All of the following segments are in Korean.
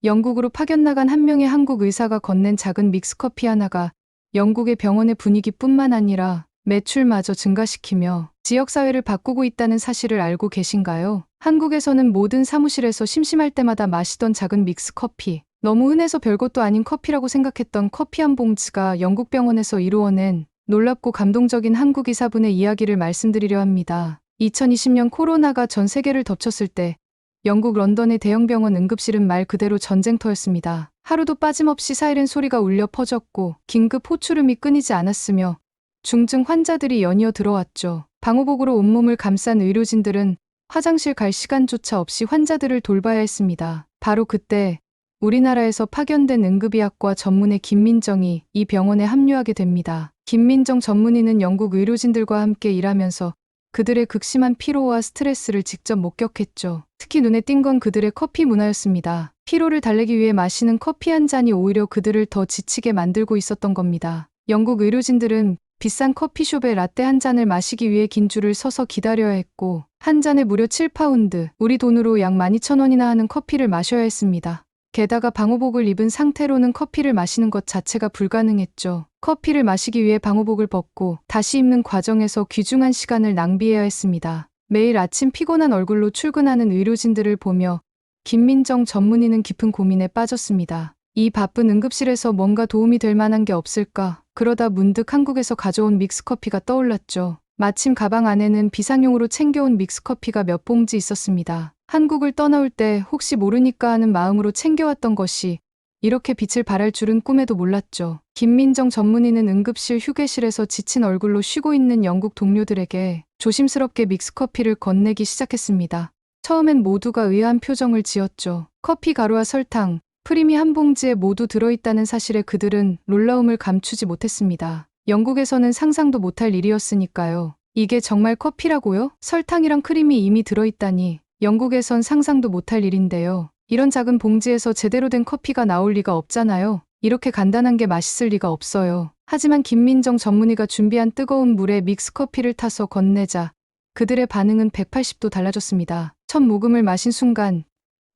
영국으로 파견 나간 한 명의 한국 의사가 건넨 작은 믹스커피 하나가 영국의 병원의 분위기뿐만 아니라 매출마저 증가시키며 지역사회를 바꾸고 있다는 사실을 알고 계신가요? 한국에서는 모든 사무실에서 심심할 때마다 마시던 작은 믹스커피, 너무 흔해서 별것도 아닌 커피라고 생각했던 커피 한 봉지가 영국 병원에서 이루어낸 놀랍고 감동적인 한국 의사분의 이야기를 말씀드리려 합니다. 2020년 코로나가 전 세계를 덮쳤을 때 영국 런던의 대형 병원 응급실은 말 그대로 전쟁터였습니다. 하루도 빠짐없이 사이렌 소리가 울려 퍼졌고 긴급 호출음이 끊이지 않았으며 중증 환자들이 연이어 들어왔죠. 방호복으로 온몸을 감싼 의료진들은 화장실 갈 시간조차 없이 환자들을 돌봐야 했습니다. 바로 그때 우리나라에서 파견된 응급의학과 전문의 김민정이 이 병원에 합류하게 됩니다. 김민정 전문의는 영국 의료진들과 함께 일하면서 그들의 극심한 피로와 스트레스를 직접 목격했죠. 특히 눈에 띈 건 그들의 커피 문화였습니다. 피로를 달래기 위해 마시는 커피 한 잔이 오히려 그들을 더 지치게 만들고 있었던 겁니다. 영국 의료진들은 비싼 커피숍에 라떼 한 잔을 마시기 위해 긴 줄을 서서 기다려야 했고 한 잔에 무려 7파운드, 우리 돈으로 약 12,000원이나 하는 커피를 마셔야 했습니다. 게다가 방호복을 입은 상태로는 커피를 마시는 것 자체가 불가능했죠. 커피를 마시기 위해 방호복을 벗고 다시 입는 과정에서 귀중한 시간을 낭비해야 했습니다. 매일 아침 피곤한 얼굴로 출근하는 의료진들을 보며 김민정 전문의는 깊은 고민에 빠졌습니다. 이 바쁜 응급실에서 뭔가 도움이 될 만한 게 없을까? 그러다 문득 한국에서 가져온 믹스커피가 떠올랐죠. 마침 가방 안에는 비상용으로 챙겨온 믹스커피가 몇 봉지 있었습니다. 한국을 떠나올 때 혹시 모르니까 하는 마음으로 챙겨왔던 것이 이렇게 빛을 발할 줄은 꿈에도 몰랐죠. 김민정 전문의는 응급실 휴게실에서 지친 얼굴로 쉬고 있는 영국 동료들에게 조심스럽게 믹스커피를 건네기 시작했습니다. 처음엔 모두가 의아한 표정을 지었죠. 커피 가루와 설탕, 프림이 한 봉지에 모두 들어있다는 사실에 그들은 놀라움을 감추지 못했습니다. 영국에서는 상상도 못할 일이었으니까요. 이게 정말 커피라고요? 설탕이랑 크림이 이미 들어있다니. 영국에선 상상도 못할 일인데요. 이런 작은 봉지에서 제대로 된 커피가 나올 리가 없잖아요. 이렇게 간단한 게 맛있을 리가 없어요. 하지만 김민정 전문의가 준비한 뜨거운 물에 믹스커피를 타서 건네자 그들의 반응은 180도 달라졌습니다. 첫 모금을 마신 순간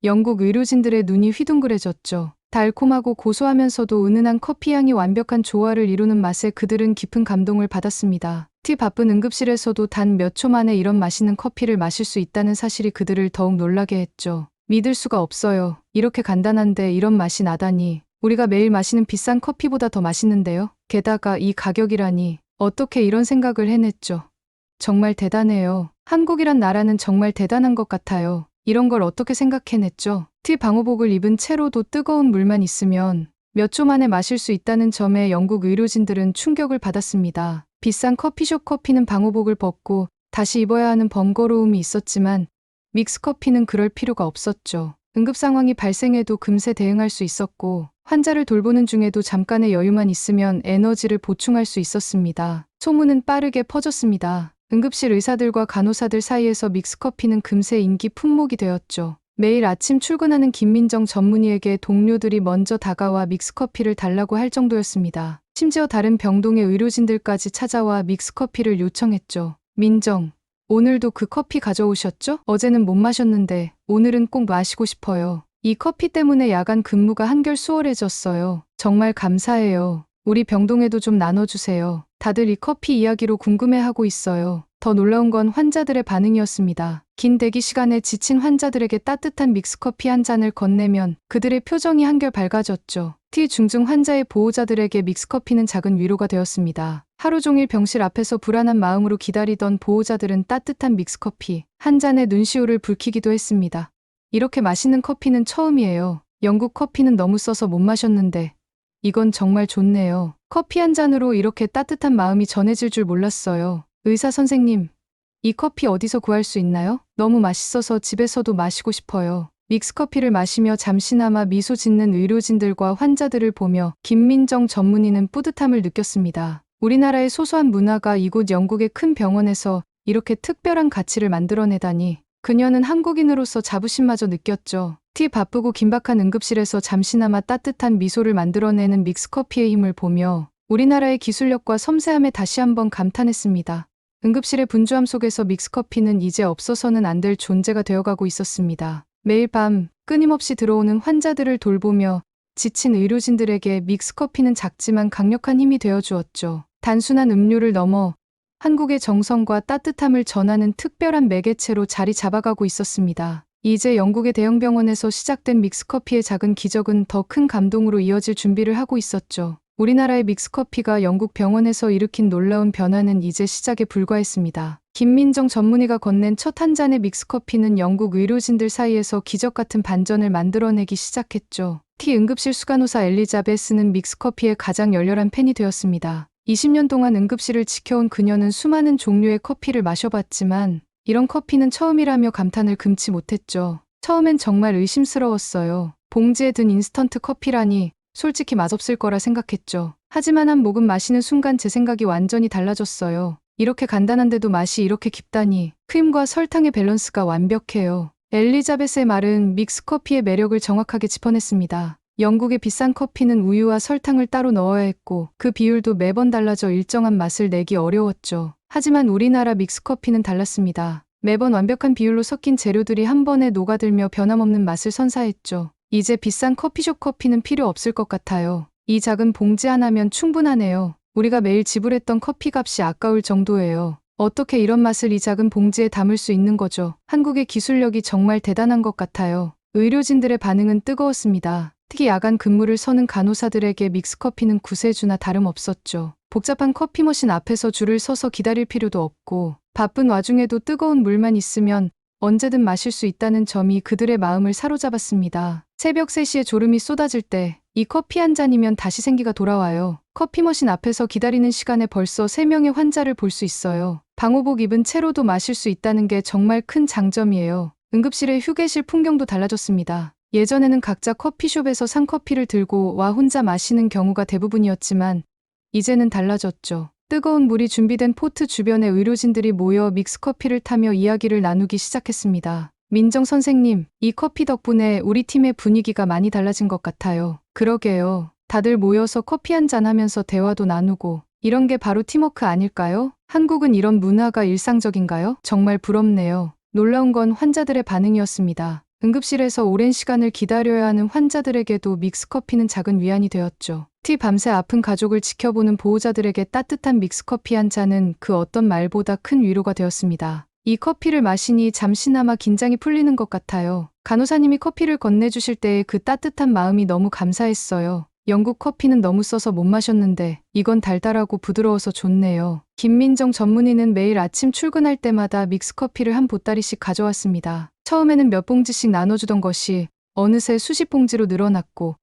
영국 의료진들의 눈이 휘둥그레졌죠. 달콤하고 고소하면서도 은은한 커피향이 완벽한 조화를 이루는 맛에 그들은 깊은 감동을 받았습니다. 바쁜 응급실에서도 단 몇 초 만에 이런 맛있는 커피를 마실 수 있다는 사실이 그들을 더욱 놀라게 했죠. 믿을 수가 없어요. 이렇게 간단한데 이런 맛이 나다니. 우리가 매일 마시는 비싼 커피보다 더 맛있는데요. 게다가 이 가격이라니. 어떻게 이런 생각을 해냈죠. 정말 대단해요. 한국이란 나라는 정말 대단한 것 같아요. 이런 걸 어떻게 생각해냈죠. 방호복을 입은 채로도 뜨거운 물만 있으면 몇 초 만에 마실 수 있다는 점에 영국 의료진들은 충격을 받았습니다. 비싼 커피숍 커피는 방호복을 벗고 다시 입어야 하는 번거로움이 있었지만 믹스커피는 그럴 필요가 없었죠. 응급 상황이 발생해도 금세 대응할 수 있었고 환자를 돌보는 중에도 잠깐의 여유만 있으면 에너지를 보충할 수 있었습니다. 소문은 빠르게 퍼졌습니다. 응급실 의사들과 간호사들 사이에서 믹스커피는 금세 인기 품목이 되었죠. 매일 아침 출근하는 김민정 전문의에게 동료들이 먼저 다가와 믹스커피를 달라고 할 정도였습니다. 심지어 다른 병동의 의료진들까지 찾아와 믹스커피를 요청했죠. 민정, 오늘도 그 커피 가져오셨죠? 어제는 못 마셨는데 오늘은 꼭 마시고 싶어요. 이 커피 때문에 야간 근무가 한결 수월해졌어요. 정말 감사해요. 우리 병동에도 좀 나눠주세요. 다들 이 커피 이야기로 궁금해하고 있어요. 더 놀라운 건 환자들의 반응이었습니다. 긴 대기 시간에 지친 환자들에게 따뜻한 믹스커피 한 잔을 건네면 그들의 표정이 한결 밝아졌죠. 중증 환자의 보호자들에게 믹스커피는 작은 위로가 되었습니다. 하루 종일 병실 앞에서 불안한 마음으로 기다리던 보호자들은 따뜻한 믹스커피 한 잔에 눈시울을 붉히기도 했습니다. 이렇게 맛있는 커피는 처음이에요. 영국 커피는 너무 써서 못 마셨는데 이건 정말 좋네요. 커피 한 잔으로 이렇게 따뜻한 마음이 전해질 줄 몰랐어요. 의사 선생님, 이 커피 어디서 구할 수 있나요? 너무 맛있어서 집에서도 마시고 싶어요. 믹스커피를 마시며 잠시나마 미소 짓는 의료진들과 환자들을 보며 김민정 전문의는 뿌듯함을 느꼈습니다. 우리나라의 소소한 문화가 이곳 영국의 큰 병원에서 이렇게 특별한 가치를 만들어내다니. 그녀는 한국인으로서 자부심마저 느꼈죠. 바쁘고 긴박한 응급실에서 잠시나마 따뜻한 미소를 만들어내는 믹스커피의 힘을 보며 우리나라의 기술력과 섬세함에 다시 한번 감탄했습니다. 응급실의 분주함 속에서 믹스커피는 이제 없어서는 안 될 존재가 되어가고 있었습니다. 매일 밤 끊임없이 들어오는 환자들을 돌보며 지친 의료진들에게 믹스커피는 작지만 강력한 힘이 되어 주었죠. 단순한 음료를 넘어 한국의 정성과 따뜻함을 전하는 특별한 매개체로 자리 잡아가고 있었습니다. 이제 영국의 대형 병원에서 시작된 믹스커피의 작은 기적은 더 큰 감동으로 이어질 준비를 하고 있었죠. 우리나라의 믹스커피가 영국 병원에서 일으킨 놀라운 변화는 이제 시작에 불과했습니다. 김민정 전문의가 건넨 첫 한 잔의 믹스커피는 영국 의료진들 사이에서 기적 같은 반전을 만들어내기 시작했죠. 응급실 수간호사 엘리자베스는 믹스커피의 가장 열렬한 팬이 되었습니다. 20년 동안 응급실을 지켜온 그녀는 수많은 종류의 커피를 마셔봤지만 이런 커피는 처음이라며 감탄을 금치 못했죠. 처음엔 정말 의심스러웠어요. 봉지에 든 인스턴트 커피라니 솔직히 맛없을 거라 생각했죠. 하지만 한 모금 마시는 순간 제 생각이 완전히 달라졌어요. 이렇게 간단한데도 맛이 이렇게 깊다니. 크림과 설탕의 밸런스가 완벽해요. 엘리자베스의 말은 믹스커피의 매력을 정확하게 짚어냈습니다. 영국의 비싼 커피는 우유와 설탕을 따로 넣어야 했고 그 비율도 매번 달라져 일정한 맛을 내기 어려웠죠. 하지만 우리나라 믹스커피는 달랐습니다. 매번 완벽한 비율로 섞인 재료들이 한 번에 녹아들며 변함없는 맛을 선사했죠. 이제 비싼 커피숍 커피는 필요 없을 것 같아요. 이 작은 봉지 하나면 충분하네요. 우리가 매일 지불했던 커피값이 아까울 정도예요. 어떻게 이런 맛을 이 작은 봉지에 담을 수 있는 거죠? 한국의 기술력이 정말 대단한 것 같아요. 의료진들의 반응은 뜨거웠습니다. 특히 야간 근무를 서는 간호사들에게 믹스커피는 구세주나 다름없었죠. 복잡한 커피 머신 앞에서 줄을 서서 기다릴 필요도 없고 바쁜 와중에도 뜨거운 물만 있으면 언제든 마실 수 있다는 점이 그들의 마음을 사로잡았습니다. 새벽 3시에 졸음이 쏟아질 때 이 커피 한 잔이면 다시 생기가 돌아와요. 커피 머신 앞에서 기다리는 시간에 벌써 3명의 환자를 볼 수 있어요. 방호복 입은 채로도 마실 수 있다는 게 정말 큰 장점이에요. 응급실의 휴게실 풍경도 달라졌습니다. 예전에는 각자 커피숍에서 산 커피를 들고 와 혼자 마시는 경우가 대부분이었지만 이제는 달라졌죠. 뜨거운 물이 준비된 포트 주변에 의료진들이 모여 믹스커피를 타며 이야기를 나누기 시작했습니다. 민정 선생님, 이 커피 덕분에 우리 팀의 분위기가 많이 달라진 것 같아요. 그러게요. 다들 모여서 커피 한잔 하면서 대화도 나누고 이런 게 바로 팀워크 아닐까요? 한국은 이런 문화가 일상적인가요? 정말 부럽네요. 놀라운 건 환자들의 반응이었습니다. 응급실에서 오랜 시간을 기다려야 하는 환자들에게도 믹스커피는 작은 위안이 되었죠. 밤새 아픈 가족을 지켜보는 보호자들에게 따뜻한 믹스커피 한 잔은 그 어떤 말보다 큰 위로가 되었습니다. 이 커피를 마시니 잠시나마 긴장이 풀리는 것 같아요. 간호사님이 커피를 건네주실 때의 그 따뜻한 마음이 너무 감사했어요. 영국 커피는 너무 써서 못 마셨는데 이건 달달하고 부드러워서 좋네요. 김민정 전문의는 매일 아침 출근할 때마다 믹스커피를 한 보따리씩 가져왔습니다. 처음에는 몇 봉지씩 나눠주던 것이 어느새 수십 봉지로 늘어났고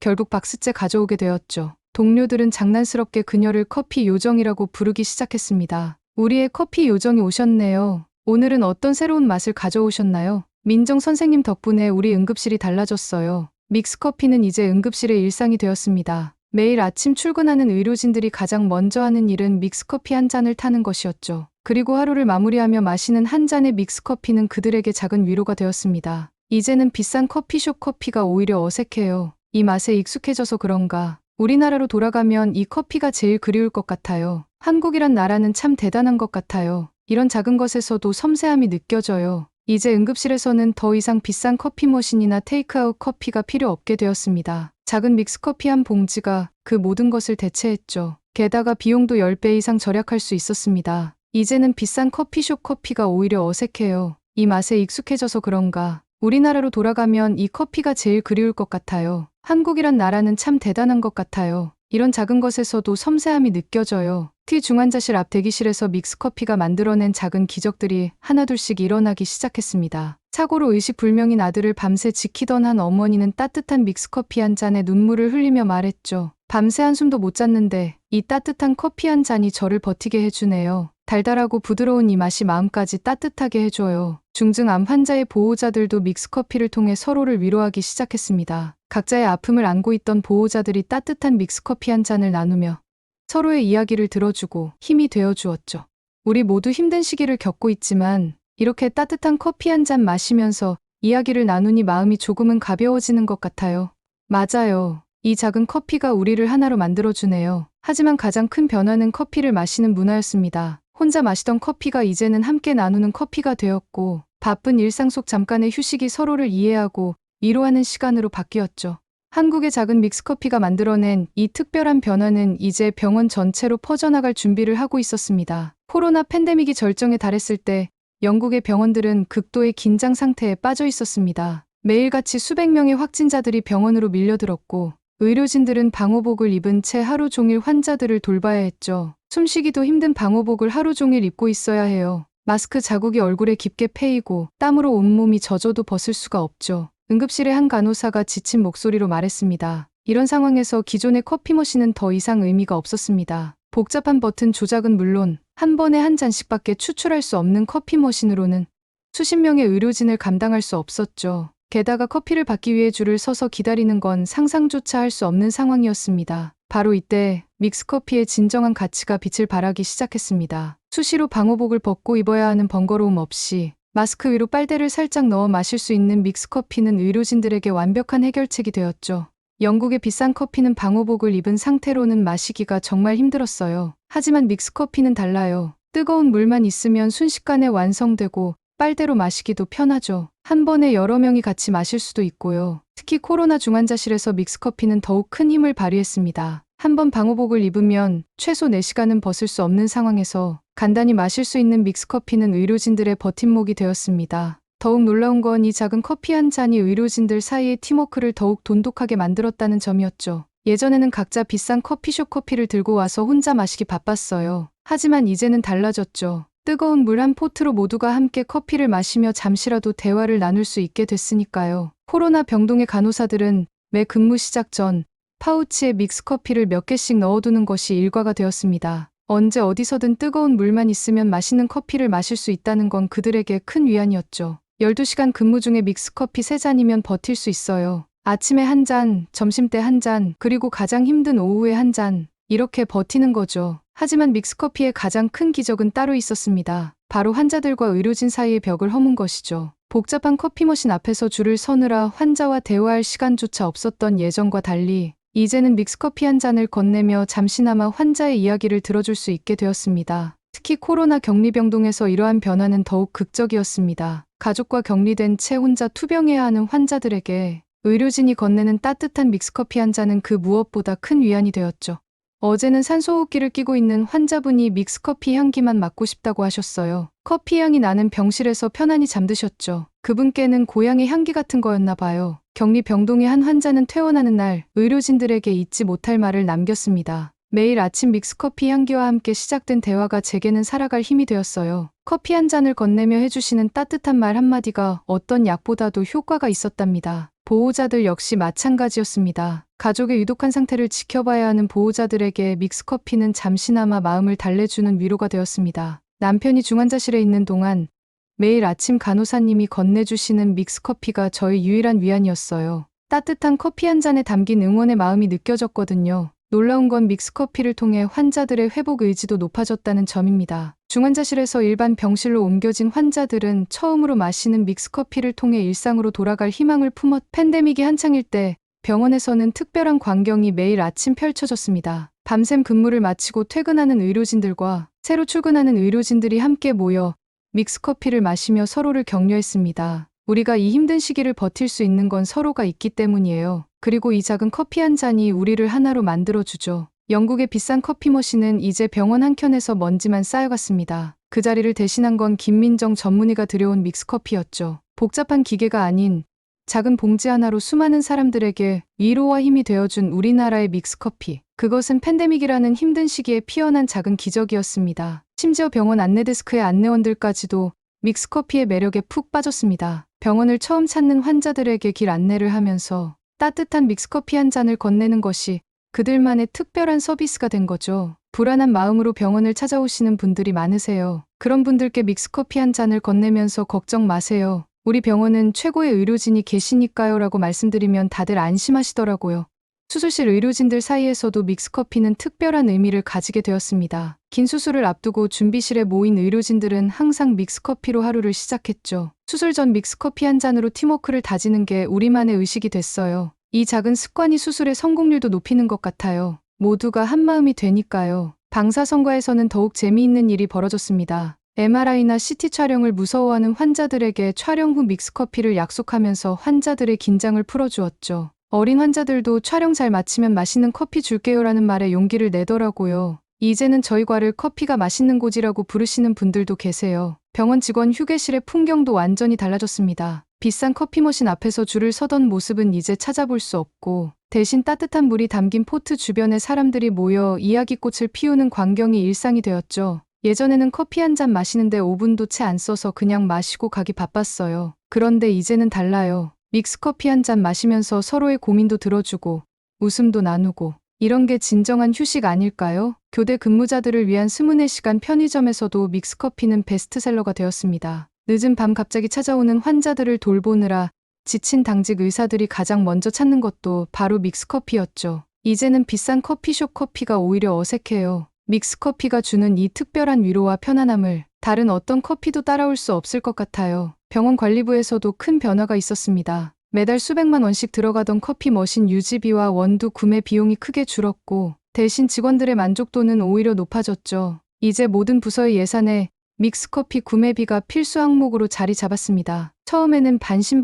결국 박스째 가져오게 되었죠. 동료들은 장난스럽게 그녀를 커피 요정이라고 부르기 시작했습니다. 우리의 커피 요정이 오셨네요. 오늘은 어떤 새로운 맛을 가져오셨나요? 민정 선생님 덕분에 우리 응급실이 달라졌어요. 믹스커피는 이제 응급실의 일상이 되었습니다. 매일 아침 출근하는 의료진들이 가장 먼저 하는 일은 믹스커피 한 잔을 타는 것이었죠. 그리고 하루를 마무리하며 마시는 한 잔의 믹스커피는 그들에게 작은 위로가 되었습니다. 이제는 비싼 커피숍 커피가 오히려 어색해요. 이 맛에 익숙해져서 그런가. 우리나라로 돌아가면 이 커피가 제일 그리울 것 같아요. 한국이란 나라는 참 대단한 것 같아요. 이런 작은 것에서도 섬세함이 느껴져요. 이제 응급실에서는 더 이상 비싼 커피 머신이나 테이크아웃 커피가 필요 없게 되었습니다. 작은 믹스커피 한 봉지가 그 모든 것을 대체했죠. 게다가 비용도 10배 이상 절약할 수 있었습니다. 이제는 비싼 커피숍 커피가 오히려 어색해요. 이 맛에 익숙해져서 그런가. 우리나라로 돌아가면 이 커피가 제일 그리울 것 같아요. 한국이란 나라는 참 대단한 것 같아요. 이런 작은 것에서도 섬세함이 느껴져요. 중환자실 앞 대기실에서 믹스커피가 만들어낸 작은 기적들이 하나둘씩 일어나기 시작했습니다. 사고로 의식불명인 아들을 밤새 지키던 한 어머니는 따뜻한 믹스커피 한 잔에 눈물을 흘리며 말했죠. 밤새 한숨도 못 잤는데 이 따뜻한 커피 한 잔이 저를 버티게 해주네요. 달달하고 부드러운 이 맛이 마음까지 따뜻하게 해줘요. 중증암 환자의 보호자들도 믹스커피를 통해 서로를 위로하기 시작했습니다. 각자의 아픔을 안고 있던 보호자들이 따뜻한 믹스커피 한 잔을 나누며 서로의 이야기를 들어주고 힘이 되어 주었죠. 우리 모두 힘든 시기를 겪고 있지만 이렇게 따뜻한 커피 한 잔 마시면서 이야기를 나누니 마음이 조금은 가벼워지는 것 같아요. 맞아요. 이 작은 커피가 우리를 하나로 만들어주네요. 하지만 가장 큰 변화는 커피를 마시는 문화였습니다. 혼자 마시던 커피가 이제는 함께 나누는 커피가 되었고 바쁜 일상 속 잠깐의 휴식이 서로를 이해하고 위로하는 시간으로 바뀌었죠. 한국의 작은 믹스커피가 만들어낸 이 특별한 변화는 이제 병원 전체로 퍼져나갈 준비를 하고 있었습니다. 코로나 팬데믹이 절정에 달했을 때 영국의 병원들은 극도의 긴장 상태에 빠져 있었습니다. 매일같이 수백 명의 확진자들이 병원으로 밀려들었고 의료진들은 방호복을 입은 채 하루 종일 환자들을 돌봐야 했죠. 숨쉬기도 힘든 방호복을 하루 종일 입고 있어야 해요. 마스크 자국이 얼굴에 깊게 패이고 땀으로 온몸이 젖어도 벗을 수가 없죠. 응급실의 한 간호사가 지친 목소리로 말했습니다. 이런 상황에서 기존의 커피 머신은 더 이상 의미가 없었습니다. 복잡한 버튼 조작은 물론 한 번에 한 잔씩밖에 추출할 수 없는 커피 머신으로는 수십 명의 의료진을 감당할 수 없었죠. 게다가 커피를 받기 위해 줄을 서서 기다리는 건 상상조차 할 수 없는 상황이었습니다. 바로 이때 믹스커피의 진정한 가치가 빛을 발하기 시작했습니다. 수시로 방호복을 벗고 입어야 하는 번거로움 없이 마스크 위로 빨대를 살짝 넣어 마실 수 있는 믹스커피는 의료진들에게 완벽한 해결책이 되었죠. 영국의 비싼 커피는 방호복을 입은 상태로는 마시기가 정말 힘들었어요. 하지만 믹스커피는 달라요. 뜨거운 물만 있으면 순식간에 완성되고 빨대로 마시기도 편하죠. 한 번에 여러 명이 같이 마실 수도 있고요. 특히 코로나 중환자실에서 믹스커피는 더욱 큰 힘을 발휘했습니다. 한 번 방호복을 입으면 최소 4시간은 벗을 수 없는 상황에서 간단히 마실 수 있는 믹스커피는 의료진들의 버팀목이 되었습니다. 더욱 놀라운 건 이 작은 커피 한 잔이 의료진들 사이의 팀워크를 더욱 돈독하게 만들었다는 점이었죠. 예전에는 각자 비싼 커피숍 커피를 들고 와서 혼자 마시기 바빴어요. 하지만 이제는 달라졌죠. 뜨거운 물 한 포트로 모두가 함께 커피를 마시며 잠시라도 대화를 나눌 수 있게 됐으니까요. 코로나 병동의 간호사들은 매 근무 시작 전 파우치에 믹스커피를 몇 개씩 넣어두는 것이 일과가 되었습니다. 언제 어디서든 뜨거운 물만 있으면 맛있는 커피를 마실 수 있다는 건 그들에게 큰 위안이었죠. 12시간 근무 중에 믹스커피 3잔이면 버틸 수 있어요. 아침에 한 잔, 점심때 한 잔, 그리고 가장 힘든 오후에 한 잔. 이렇게 버티는 거죠. 하지만 믹스커피의 가장 큰 기적은 따로 있었습니다. 바로 환자들과 의료진 사이의 벽을 허문 것이죠. 복잡한 커피 머신 앞에서 줄을 서느라 환자와 대화할 시간조차 없었던 예전과 달리 이제는 믹스커피 한 잔을 건네며 잠시나마 환자의 이야기를 들어줄 수 있게 되었습니다. 특히 코로나 격리병동에서 이러한 변화는 더욱 극적이었습니다. 가족과 격리된 채 혼자 투병해야 하는 환자들에게 의료진이 건네는 따뜻한 믹스커피 한 잔은 그 무엇보다 큰 위안이 되었죠. 어제는 산소호흡기를 끼고 있는 환자분이 믹스커피 향기만 맡고 싶다고 하셨어요. 커피 향이 나는 병실에서 편안히 잠드셨죠. 그분께는 고향의 향기 같은 거였나 봐요. 격리 병동의 한 환자는 퇴원하는 날 의료진들에게 잊지 못할 말을 남겼습니다. 매일 아침 믹스커피 향기와 함께 시작된 대화가 제게는 살아갈 힘이 되었어요. 커피 한 잔을 건네며 해주시는 따뜻한 말 한마디가 어떤 약보다도 효과가 있었답니다. 보호자들 역시 마찬가지였습니다. 가족의 위독한 상태를 지켜봐야 하는 보호자들에게 믹스커피는 잠시나마 마음을 달래주는 위로가 되었습니다. 남편이 중환자실에 있는 동안 매일 아침 간호사님이 건네주시는 믹스커피가 저의 유일한 위안이었어요. 따뜻한 커피 한 잔에 담긴 응원의 마음이 느껴졌거든요. 놀라운 건 믹스커피를 통해 환자들의 회복 의지도 높아졌다는 점입니다. 중환자실에서 일반 병실로 옮겨진 환자들은 처음으로 마시는 믹스커피를 통해 일상으로 돌아갈 희망을 품었. 팬데믹이 한창일 때 병원에서는 특별한 광경이 매일 아침 펼쳐졌습니다. 밤샘 근무를 마치고 퇴근하는 의료진들과 새로 출근하는 의료진들이 함께 모여 믹스커피를 마시며 서로를 격려했습니다. 우리가 이 힘든 시기를 버틸 수 있는 건 서로가 있기 때문이에요. 그리고 이 작은 커피 한 잔이 우리를 하나로 만들어주죠. 영국의 비싼 커피 머신은 이제 병원 한켠에서 먼지만 쌓여갔습니다. 그 자리를 대신한 건 김민정 전문의가 들여온 믹스커피였죠. 복잡한 기계가 아닌 작은 봉지 하나로 수많은 사람들에게 위로와 힘이 되어준 우리나라의 믹스커피. 그것은 팬데믹이라는 힘든 시기에 피어난 작은 기적이었습니다. 심지어 병원 안내데스크의 안내원들까지도 믹스커피의 매력에 푹 빠졌습니다. 병원을 처음 찾는 환자들에게 길 안내를 하면서 따뜻한 믹스커피 한 잔을 건네는 것이 그들만의 특별한 서비스가 된 거죠. 불안한 마음으로 병원을 찾아오시는 분들이 많으세요. 그런 분들께 믹스커피 한 잔을 건네면서 걱정 마세요. 우리 병원은 최고의 의료진이 계시니까요 라고 말씀드리면 다들 안심하시더라고요. 수술실 의료진들 사이에서도 믹스커피는 특별한 의미를 가지게 되었습니다. 긴 수술을 앞두고 준비실에 모인 의료진들은 항상 믹스커피로 하루를 시작했죠. 수술 전 믹스커피 한 잔으로 팀워크를 다지는 게 우리만의 의식이 됐어요. 이 작은 습관이 수술의 성공률도 높이는 것 같아요. 모두가 한마음이 되니까요. 방사선과에서는 더욱 재미있는 일이 벌어졌습니다. MRI나 CT 촬영을 무서워하는 환자들에게 촬영 후 믹스커피를 약속하면서 환자들의 긴장을 풀어주었죠. 어린 환자들도 촬영 잘 마치면 맛있는 커피 줄게요라는 말에 용기를 내더라고요. 이제는 저희 과를 커피가 맛있는 곳이라고 부르시는 분들도 계세요. 병원 직원 휴게실의 풍경도 완전히 달라졌습니다. 비싼 커피 머신 앞에서 줄을 서던 모습은 이제 찾아볼 수 없고, 대신 따뜻한 물이 담긴 포트 주변에 사람들이 모여 이야기꽃을 피우는 광경이 일상이 되었죠. 예전에는 커피 한 잔 마시는데 5분도 채 안 써서 그냥 마시고 가기 바빴어요. 그런데 이제는 달라요. 믹스커피 한 잔 마시면서 서로의 고민도 들어주고 웃음도 나누고, 이런 게 진정한 휴식 아닐까요? 교대 근무자들을 위한 24시간 편의점에서도 믹스커피는 베스트셀러가 되었습니다. 늦은 밤 갑자기 찾아오는 환자들을 돌보느라 지친 당직 의사들이 가장 먼저 찾는 것도 바로 믹스커피였죠. 이제는 비싼 커피숍 커피가 오히려 어색해요. 믹스커피가 주는 이 특별한 위로와 편안함을 다른 어떤 커피도 따라올 수 없을 것 같아요. 병원 관리부에서도 큰 변화가 있었습니다. 매달 수백만 원씩 들어가던 커피 머신 유지비와 원두 구매 비용이 크게 줄었고, 대신 직원들의 만족도는 오히려 높아졌죠. 이제 모든 부서의 예산에 믹스커피 구매비가 필수 항목으로 자리 잡았습니다. 처음에는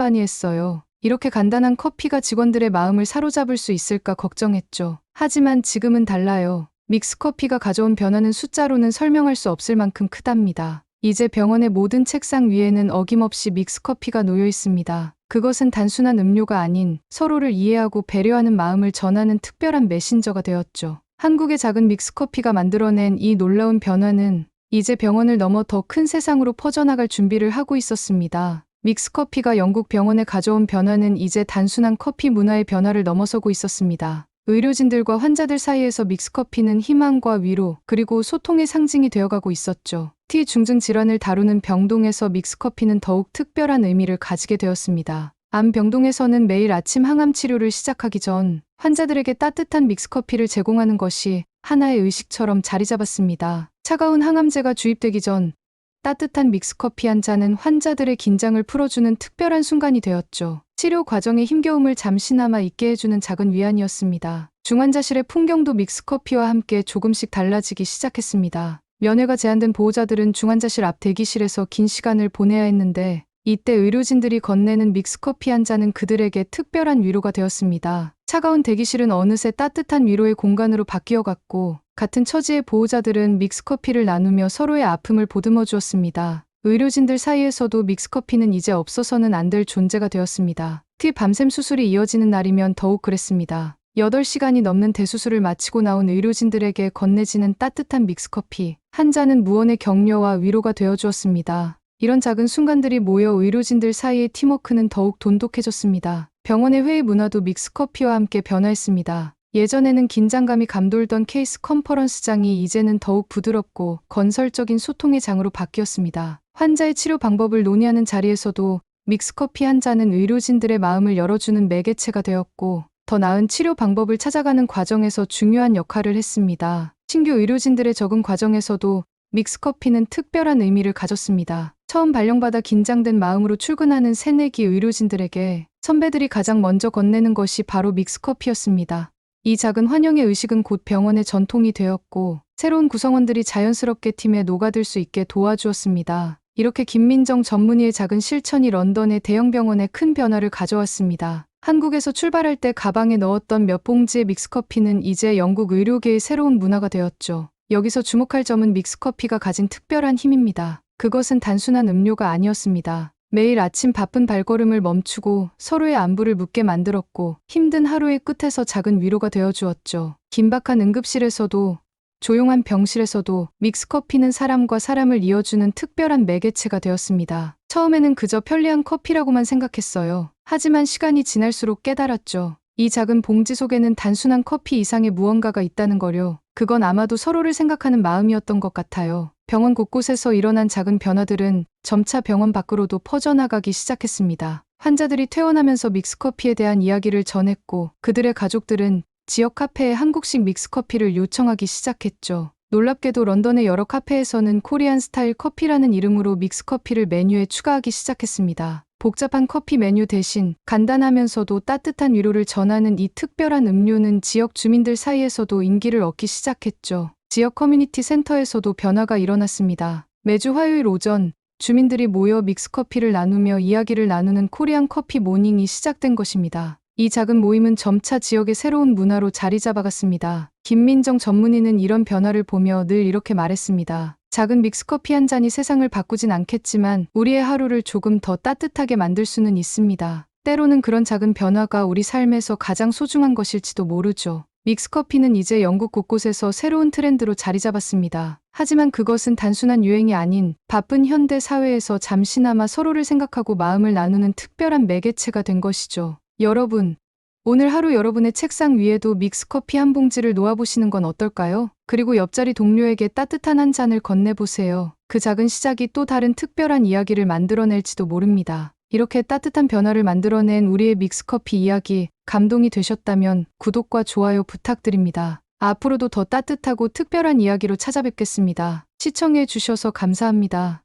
반신반의했어요. 이렇게 간단한 커피가 직원들의 마음을 사로잡을 수 있을까 걱정했죠. 하지만 지금은 달라요. 믹스커피가 가져온 변화는 숫자로는 설명할 수 없을 만큼 크답니다. 이제 병원의 모든 책상 위에는 어김없이 믹스커피가 놓여 있습니다. 그것은 단순한 음료가 아닌 서로를 이해하고 배려하는 마음을 전하는 특별한 메신저가 되었죠. 한국의 작은 믹스커피가 만들어낸 이 놀라운 변화는 이제 병원을 넘어 더 큰 세상으로 퍼져나갈 준비를 하고 있었습니다. 믹스커피가 영국 병원에 가져온 변화는 이제 단순한 커피 문화의 변화를 넘어서고 있었습니다. 의료진들과 환자들 사이에서 믹스커피는 희망과 위로, 그리고 소통의 상징이 되어가고 있었죠. T 중증 질환을 다루는 병동에서 믹스커피는 더욱 특별한 의미를 가지게 되었습니다. 암병동에서는 매일 아침 항암 치료를 시작하기 전 환자들에게 따뜻한 믹스커피를 제공하는 것이 하나의 의식처럼 자리 잡았습니다. 차가운 항암제가 주입되기 전 따뜻한 믹스커피 한 잔은 환자들의 긴장을 풀어주는 특별한 순간이 되었죠. 치료 과정의 힘겨움을 잠시나마 잊게 해주는 작은 위안이었습니다. 중환자실의 풍경도 믹스커피와 함께 조금씩 달라지기 시작했습니다. 면회가 제한된 보호자들은 중환자실 앞 대기실에서 긴 시간을 보내야 했는데, 이때 의료진들이 건네는 믹스커피 한 잔은 그들에게 특별한 위로가 되었습니다. 차가운 대기실은 어느새 따뜻한 위로의 공간으로 바뀌어갔고, 같은 처지의 보호자들은 믹스커피를 나누며 서로의 아픔을 보듬어 주었습니다. 의료진들 사이에서도 믹스커피는 이제 없어서는 안 될 존재가 되었습니다. 특히 밤샘 수술이 이어지는 날이면 더욱 그랬습니다. 8시간이 넘는 대수술을 마치고 나온 의료진들에게 건네지는 따뜻한 믹스커피 한 잔은 무언의 격려와 위로가 되어 주었습니다. 이런 작은 순간들이 모여 의료진들 사이의 팀워크는 더욱 돈독해졌습니다. 병원의 회의 문화도 믹스커피와 함께 변화했습니다. 예전에는 긴장감이 감돌던 케이스 컨퍼런스장이 이제는 더욱 부드럽고 건설적인 소통의 장으로 바뀌었습니다. 환자의 치료 방법을 논의하는 자리에서도 믹스커피 한 잔은 의료진들의 마음을 열어주는 매개체가 되었고, 더 나은 치료 방법을 찾아가는 과정에서 중요한 역할을 했습니다. 신규 의료진들의 적응 과정에서도 믹스커피는 특별한 의미를 가졌습니다. 처음 발령받아 긴장된 마음으로 출근하는 새내기 의료진들에게 선배들이 가장 먼저 건네는 것이 바로 믹스커피였습니다. 이 작은 환영의 의식은 곧 병원의 전통이 되었고, 새로운 구성원들이 자연스럽게 팀에 녹아들 수 있게 도와주었습니다. 이렇게 김민정 전문의의 작은 실천이 런던의 대형 병원에 큰 변화를 가져왔습니다. 한국에서 출발할 때 가방에 넣었던 몇 봉지의 믹스커피는 이제 영국 의료계의 새로운 문화가 되었죠. 여기서 주목할 점은 믹스커피가 가진 특별한 힘입니다. 그것은 단순한 음료가 아니었습니다. 매일 아침 바쁜 발걸음을 멈추고 서로의 안부를 묻게 만들었고, 힘든 하루의 끝에서 작은 위로가 되어주었죠. 긴박한 응급실에서도 조용한 병실에서도 믹스커피는 사람과 사람을 이어주는 특별한 매개체가 되었습니다. 처음에는 그저 편리한 커피라고만 생각했어요. 하지만 시간이 지날수록 깨달았죠. 이 작은 봉지 속에는 단순한 커피 이상의 무언가가 있다는 거요. 그건 아마도 서로를 생각하는 마음이었던 것 같아요. 병원 곳곳에서 일어난 작은 변화들은 점차 병원 밖으로도 퍼져나가기 시작했습니다. 환자들이 퇴원하면서 믹스커피에 대한 이야기를 전했고, 그들의 가족들은 지역 카페에 한국식 믹스커피를 요청하기 시작했죠. 놀랍게도 런던의 여러 카페에서는 코리안 스타일 커피라는 이름으로 믹스커피를 메뉴에 추가하기 시작했습니다. 복잡한 커피 메뉴 대신 간단하면서도 따뜻한 위로를 전하는 이 특별한 음료는 지역 주민들 사이에서도 인기를 얻기 시작했죠. 지역 커뮤니티 센터에서도 변화가 일어났습니다. 매주 화요일 오전 주민들이 모여 믹스커피를 나누며 이야기를 나누는 코리안 커피 모닝이 시작된 것입니다. 이 작은 모임은 점차 지역의 새로운 문화로 자리 잡아갔습니다. 김민정 전문의는 이런 변화를 보며 늘 이렇게 말했습니다. 작은 믹스커피 한 잔이 세상을 바꾸진 않겠지만 우리의 하루를 조금 더 따뜻하게 만들 수는 있습니다. 때로는 그런 작은 변화가 우리 삶에서 가장 소중한 것일지도 모르죠. 믹스커피는 이제 영국 곳곳에서 새로운 트렌드로 자리 잡았습니다. 하지만 그것은 단순한 유행이 아닌 바쁜 현대 사회에서 잠시나마 서로를 생각하고 마음을 나누는 특별한 매개체가 된 것이죠. 여러분, 오늘 하루 여러분의 책상 위에도 믹스커피 한 봉지를 놓아보시는 건 어떨까요? 그리고 옆자리 동료에게 따뜻한 한 잔을 건네보세요. 그 작은 시작이 또 다른 특별한 이야기를 만들어낼지도 모릅니다. 이렇게 따뜻한 변화를 만들어낸 우리의 믹스커피 이야기, 감동이 되셨다면 구독과 좋아요 부탁드립니다. 앞으로도 더 따뜻하고 특별한 이야기로 찾아뵙겠습니다. 시청해 주셔서 감사합니다.